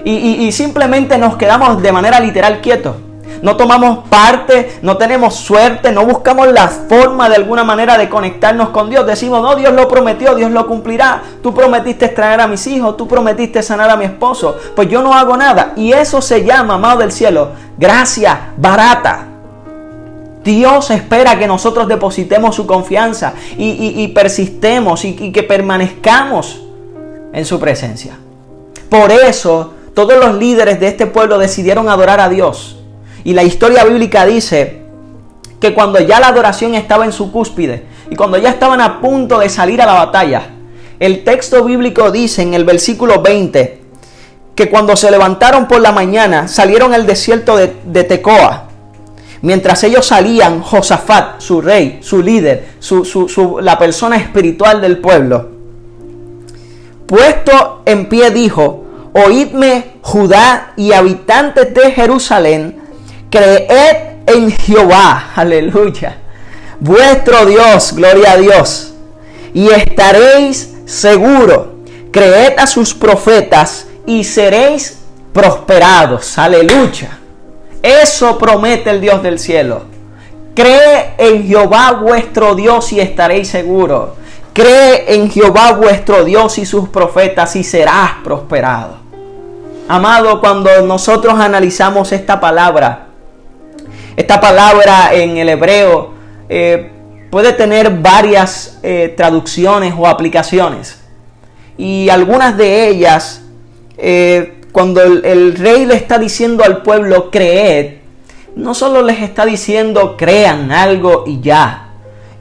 y simplemente nos quedamos de manera literal quietos. No tomamos parte, no tenemos suerte, no buscamos la forma de alguna manera de conectarnos con Dios. Decimos, no, Dios lo prometió, Dios lo cumplirá. Tú prometiste traer a mis hijos, tú prometiste sanar a mi esposo. Pues yo no hago nada. Y eso se llama, amado del cielo, gracia barata. Dios espera que nosotros depositemos su confianza y persistemos y que permanezcamos en su presencia. Por eso todos los líderes de este pueblo decidieron adorar a Dios. Y la historia bíblica dice que cuando ya la adoración estaba en su cúspide y cuando ya estaban a punto de salir a la batalla, el texto bíblico dice en el versículo 20 que cuando se levantaron por la mañana salieron al desierto de Tecoa. Mientras ellos salían, Josafat, su rey, su líder, la persona espiritual del pueblo, puesto en pie dijo: oídme, Judá y habitantes de Jerusalén, creed en Jehová, aleluya, vuestro Dios, gloria a Dios, y estaréis seguros. Creed a sus profetas y seréis prosperados, aleluya. Eso promete el Dios del cielo. Cree en Jehová vuestro Dios y estaréis seguros. Cree en Jehová vuestro Dios y sus profetas y serás prosperado. Amado, cuando nosotros analizamos esta palabra en el hebreo puede tener varias traducciones o aplicaciones. Y algunas de ellas, cuando el rey le está diciendo al pueblo creed, no solo les está diciendo crean algo y ya.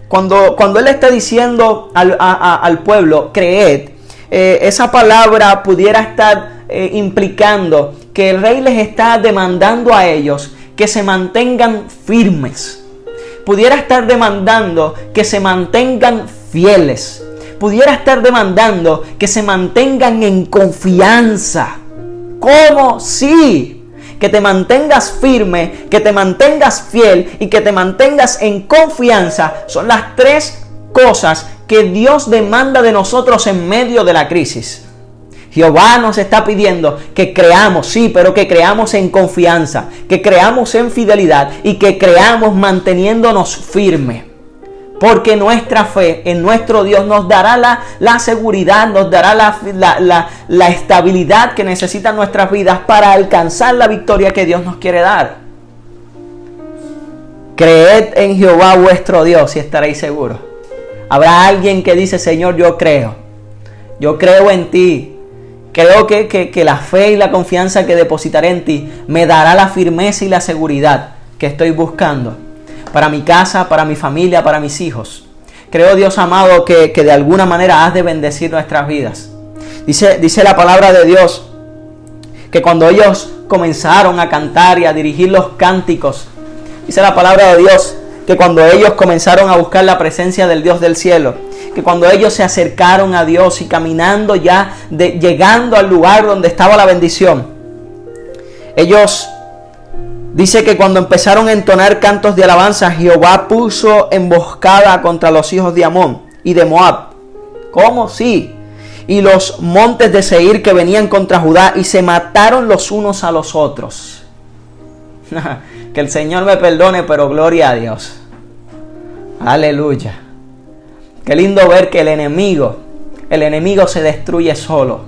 Cuando él está diciendo al pueblo creed, esa palabra pudiera estar implicando que el rey les está demandando a ellos que se mantengan firmes. Pudiera estar demandando que se mantengan fieles. Pudiera estar demandando que se mantengan en confianza. ¿Cómo? Sí. Que te mantengas firme, que te mantengas fiel y que te mantengas en confianza son las tres cosas que Dios demanda de nosotros en medio de la crisis. Jehová nos está pidiendo que creamos, sí, pero que creamos en confianza, que creamos en fidelidad y que creamos manteniéndonos firmes. Porque nuestra fe en nuestro Dios nos dará la seguridad, nos dará la estabilidad que necesitan nuestras vidas para alcanzar la victoria que Dios nos quiere dar. Creed en Jehová vuestro Dios y estaréis seguros. Habrá alguien que dice, Señor, yo creo en ti. Creo que la fe y la confianza que depositaré en ti me dará la firmeza y la seguridad que estoy buscando para mi casa, para mi familia, para mis hijos. Creo, Dios amado, que de alguna manera has de bendecir nuestras vidas. Dice la palabra de Dios que cuando ellos comenzaron a cantar y a dirigir los cánticos, dice la palabra de Dios que cuando ellos comenzaron a buscar la presencia del Dios del cielo, que cuando ellos se acercaron a Dios y caminando ya, llegando al lugar donde estaba la bendición, ellos, dice que cuando empezaron a entonar cantos de alabanza, Jehová puso emboscada contra los hijos de Amón y de Moab. ¿Cómo? Sí. Y los montes de Seir que venían contra Judá, y se mataron los unos a los otros. Que el Señor me perdone, pero gloria a Dios. Aleluya. Qué lindo ver que el enemigo se destruye solo.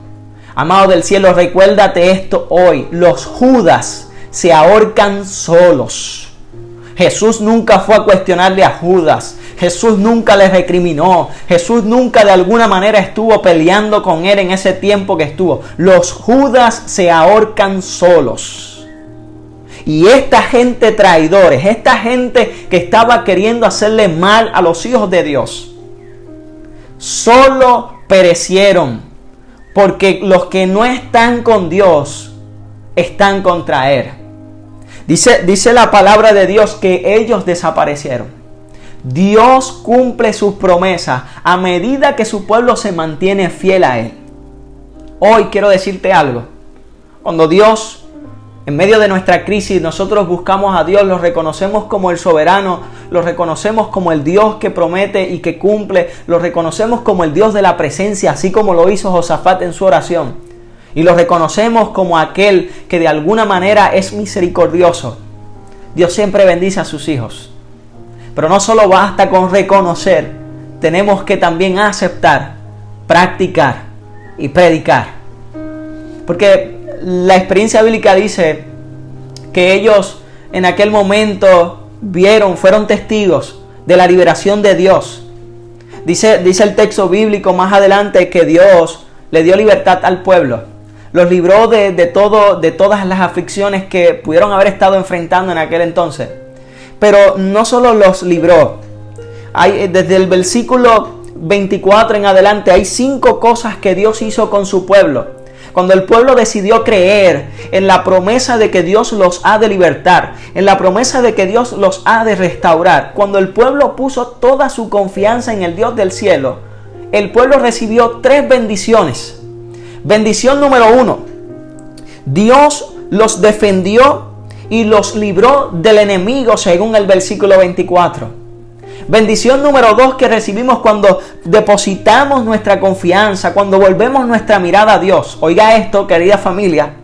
Amado del cielo, recuérdate esto hoy. Los Judas se ahorcan solos. Jesús nunca fue a cuestionarle a Judas. Jesús nunca le recriminó. Jesús nunca de alguna manera estuvo peleando con él en ese tiempo que estuvo. Los Judas se ahorcan solos. Y esta gente traidores, esta gente que estaba queriendo hacerle mal a los hijos de Dios, solo perecieron porque los que no están con Dios están contra Él. Dice la palabra de Dios que ellos desaparecieron. Dios cumple sus promesas a medida que su pueblo se mantiene fiel a Él. Hoy quiero decirte algo. Cuando Dios, en medio de nuestra crisis, nosotros buscamos a Dios, lo reconocemos como el soberano, lo reconocemos como el Dios que promete y que cumple, lo reconocemos como el Dios de la presencia, así como lo hizo Josafat en su oración. Y lo reconocemos como aquel que de alguna manera es misericordioso. Dios siempre bendice a sus hijos. Pero no solo basta con reconocer, tenemos que también aceptar, practicar y predicar. Porque la experiencia bíblica dice que ellos en aquel momento fueron testigos de la liberación de Dios. Dice el texto bíblico más adelante que Dios le dio libertad al pueblo. Los libró de todas las aflicciones que pudieron haber estado enfrentando en aquel entonces. Pero no solo los libró. Desde el versículo 24 en adelante hay 5 cosas que Dios hizo con su pueblo. Cuando el pueblo decidió creer en la promesa de que Dios los ha de libertar, en la promesa de que Dios los ha de restaurar, cuando el pueblo puso toda su confianza en el Dios del cielo, el pueblo recibió 3 bendiciones. Bendición número 1, Dios los defendió y los libró del enemigo, según el versículo 24. Bendición número 2 que recibimos cuando depositamos nuestra confianza, cuando volvemos nuestra mirada a Dios. Oiga esto, querida familia.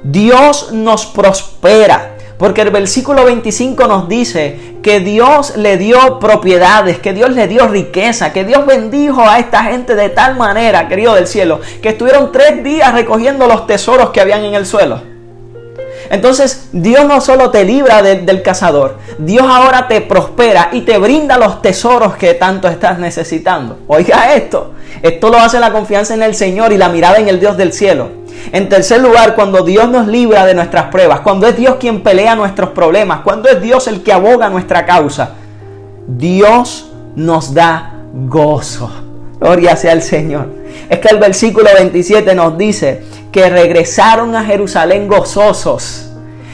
Dios nos prospera, porque el versículo 25 nos dice que Dios le dio propiedades, que Dios le dio riqueza, que Dios bendijo a esta gente de tal manera, querido del cielo, que estuvieron 3 días recogiendo los tesoros que habían en el suelo. Entonces Dios no solo te libra del cazador, Dios ahora te prospera y te brinda los tesoros que tanto estás necesitando. Oiga esto lo hace la confianza en el Señor y la mirada en el Dios del cielo. En tercer lugar, cuando Dios nos libra de nuestras pruebas, cuando es Dios quien pelea nuestros problemas, cuando es Dios el que aboga nuestra causa, Dios nos da gozo. Gloria sea al Señor. Es que el versículo 27 nos dice que regresaron a Jerusalén gozosos.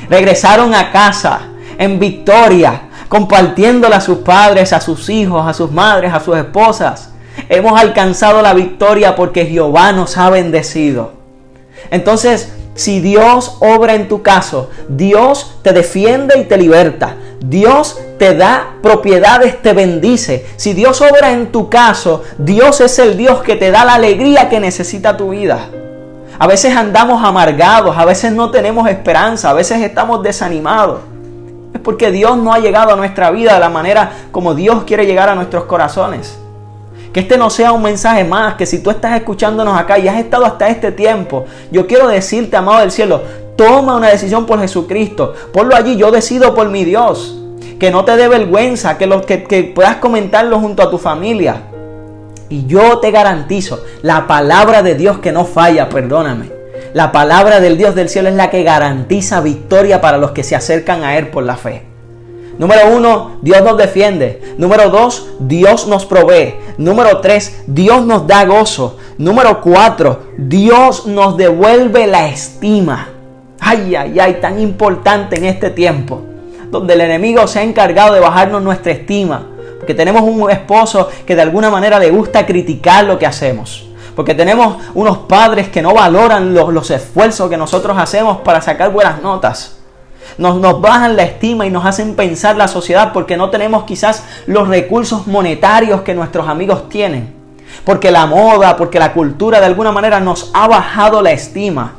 Regresaron a casa en victoria, compartiéndole a sus padres, a sus hijos, a sus madres, a sus esposas. Hemos alcanzado la victoria porque Jehová nos ha bendecido. Entonces, si Dios obra en tu caso, Dios te defiende y te liberta. Dios te da propiedades, te bendice. Si Dios obra en tu caso, Dios es el Dios que te da la alegría que necesita tu vida. A veces andamos amargados, a veces no tenemos esperanza, a veces estamos desanimados. Es porque Dios no ha llegado a nuestra vida de la manera como Dios quiere llegar a nuestros corazones. Que este no sea un mensaje más, que si tú estás escuchándonos acá y has estado hasta este tiempo, yo quiero decirte, amado del cielo, toma una decisión por Jesucristo. Ponlo allí, yo decido por mi Dios. que no te dé vergüenza, que puedas comentarlo junto a tu familia. Y yo te garantizo, la palabra de Dios que no falla, perdóname, la palabra del Dios del cielo es la que garantiza victoria para los que se acercan a Él por la fe. Número 1, Dios nos defiende. Número 2, Dios nos provee. Número 3, Dios nos da gozo. Número 4, Dios nos devuelve la estima. Ay, tan importante en este tiempo, donde el enemigo se ha encargado de bajarnos nuestra estima. Porque tenemos un esposo que de alguna manera le gusta criticar lo que hacemos. Porque tenemos unos padres que no valoran los esfuerzos que nosotros hacemos para sacar buenas notas. Nos bajan la estima y nos hacen pensar la sociedad porque no tenemos quizás los recursos monetarios que nuestros amigos tienen. Porque la moda, porque la cultura de alguna manera nos ha bajado la estima.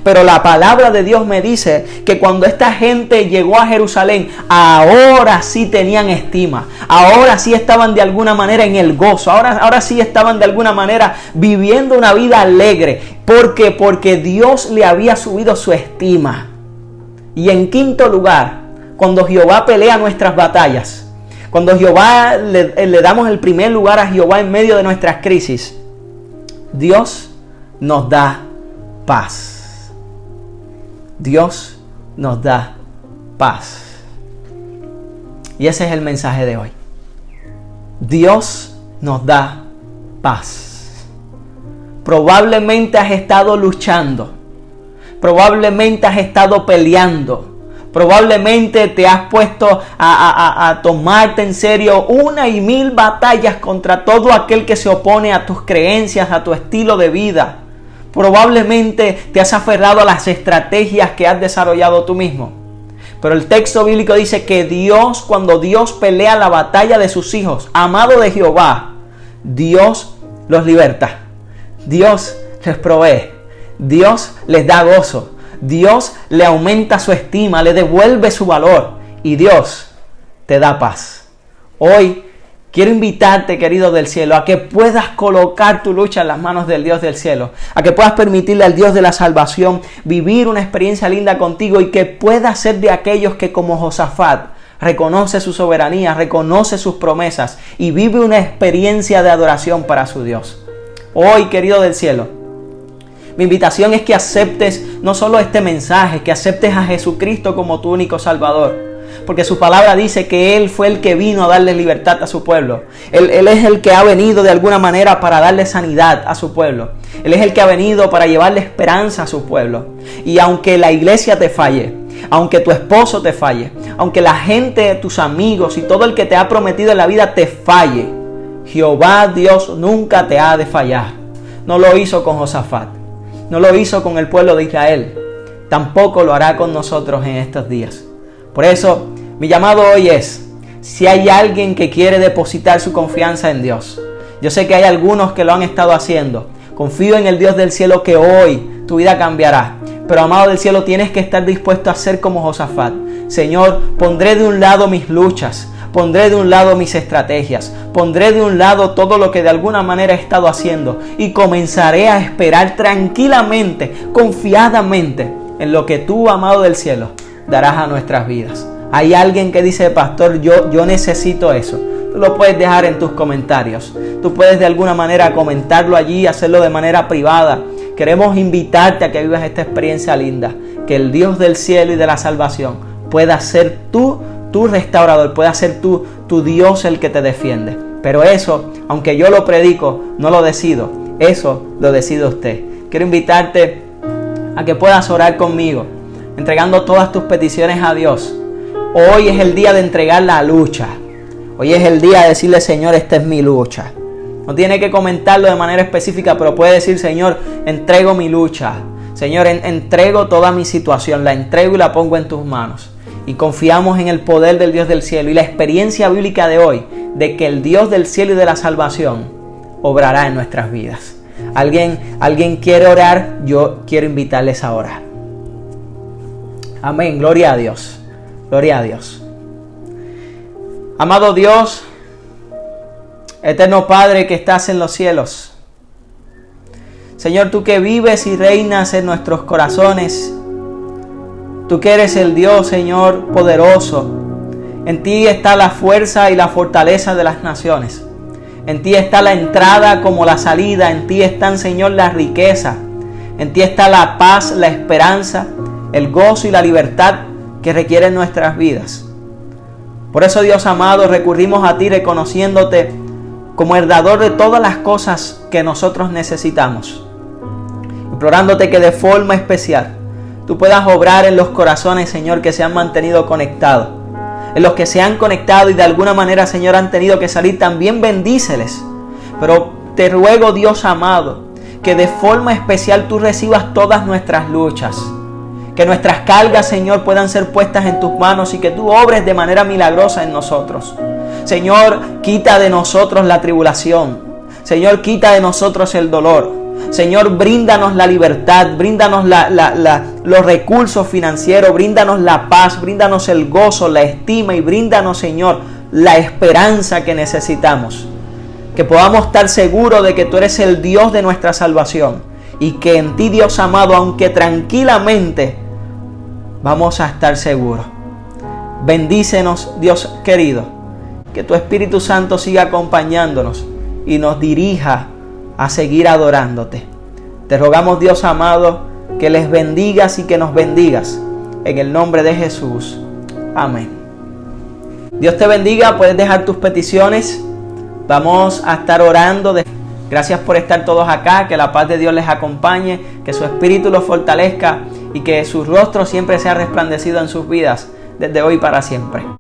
Pero la palabra de Dios me dice que cuando esta gente llegó a Jerusalén, ahora sí tenían estima. Ahora sí estaban de alguna manera en el gozo. Ahora sí estaban de alguna manera viviendo una vida alegre. ¿Por qué? Porque Dios le había subido su estima. Y en quinto lugar, cuando Jehová pelea nuestras batallas, cuando Jehová le damos el primer lugar a Jehová en medio de nuestras crisis, Dios nos da paz. Dios nos da paz. Y ese es el mensaje de hoy. Dios nos da paz. Probablemente has estado luchando. Probablemente has estado peleando. Probablemente te has puesto a tomarte en serio 1,000 batallas contra todo aquel que se opone a tus creencias, a tu estilo de vida. Probablemente te has aferrado a las estrategias que has desarrollado tú mismo. Pero el texto bíblico dice que Dios, cuando Dios pelea la batalla de sus hijos, amado de Jehová, Dios los liberta. Dios les provee. Dios les da gozo. Dios le aumenta su estima, le devuelve su valor. Y Dios te da paz. Hoy quiero invitarte, querido del cielo, a que puedas colocar tu lucha en las manos del Dios del cielo. A que puedas permitirle al Dios de la salvación vivir una experiencia linda contigo y que puedas ser de aquellos que, como Josafat, reconoce su soberanía, reconoce sus promesas y vive una experiencia de adoración para su Dios. Hoy, querido del cielo, mi invitación es que aceptes no solo este mensaje, que aceptes a Jesucristo como tu único Salvador. Porque su palabra dice que Él fue el que vino a darle libertad a su pueblo. Él es el que ha venido de alguna manera para darle sanidad a su pueblo. Él es el que ha venido para llevarle esperanza a su pueblo. Y aunque la iglesia te falle, aunque tu esposo te falle, aunque la gente, tus amigos y todo el que te ha prometido en la vida te falle, Jehová Dios nunca te ha de fallar. No lo hizo con Josafat. No lo hizo con el pueblo de Israel. Tampoco lo hará con nosotros en estos días. Por eso, mi llamado hoy es, si hay alguien que quiere depositar su confianza en Dios. Yo sé que hay algunos que lo han estado haciendo. Confío en el Dios del cielo que hoy tu vida cambiará. Pero, amado del cielo, tienes que estar dispuesto a ser como Josafat. Señor, pondré de un lado mis luchas. Pondré de un lado mis estrategias, pondré de un lado todo lo que de alguna manera he estado haciendo y comenzaré a esperar tranquilamente, confiadamente en lo que tú, amado del cielo, darás a nuestras vidas. Hay alguien que dice, pastor, yo necesito eso. Tú lo puedes dejar en tus comentarios. Tú puedes de alguna manera comentarlo allí, hacerlo de manera privada. Queremos invitarte a que vivas esta experiencia linda, que el Dios del cielo y de la salvación pueda ser tu restaurador, puede ser tu Dios el que te defiende. Pero eso, aunque yo lo predico, no lo decido. Eso lo decide usted. Quiero invitarte a que puedas orar conmigo, entregando todas tus peticiones a Dios. Hoy es el día de entregar la lucha. Hoy es el día de decirle, Señor, esta es mi lucha. No tiene que comentarlo de manera específica, pero puede decir, Señor, entrego mi lucha. Señor, entrego toda mi situación, la entrego y la pongo en tus manos. Y confiamos en el poder del Dios del cielo y la experiencia bíblica de hoy, de que el Dios del cielo y de la salvación obrará en nuestras vidas. ¿Alguien quiere orar? Yo quiero invitarles a orar. Amén, gloria a Dios, gloria a Dios. Amado Dios, eterno Padre que estás en los cielos, Señor, tú que vives y reinas en nuestros corazones, tú que eres el Dios, Señor, poderoso, En ti está la fuerza y la fortaleza de las naciones. En ti está la entrada como la salida. En ti están, Señor, la riqueza. En ti está la paz, la esperanza, el gozo y la libertad que requieren nuestras vidas. Por eso, Dios amado, recurrimos a ti reconociéndote como el dador de todas las cosas que nosotros necesitamos. Implorándote que de forma especial tú puedas obrar en los corazones, Señor, que se han mantenido conectados. En los que se han conectado y de alguna manera, Señor, han tenido que salir, también bendíceles. Pero te ruego, Dios amado, que de forma especial tú recibas todas nuestras luchas. Que nuestras cargas, Señor, puedan ser puestas en tus manos y que tú obres de manera milagrosa en nosotros. Señor, quita de nosotros la tribulación. Señor, quita de nosotros el dolor. Señor, bríndanos la libertad, bríndanos los recursos financieros, bríndanos la paz, bríndanos el gozo, la estima y bríndanos, Señor, la esperanza que necesitamos. Que podamos estar seguros de que tú eres el Dios de nuestra salvación y que en ti, Dios amado, aunque tranquilamente, vamos a estar seguros. Bendícenos, Dios querido, que tu Espíritu Santo siga acompañándonos y nos dirija a seguir adorándote. Te rogamos, Dios amado, que les bendigas y que nos bendigas. En el nombre de Jesús. Amén. Dios te bendiga. Puedes dejar tus peticiones. Vamos a estar orando. Gracias por estar todos acá. Que la paz de Dios les acompañe. Que su espíritu los fortalezca. Y que su rostro siempre sea resplandecido en sus vidas. Desde hoy para siempre.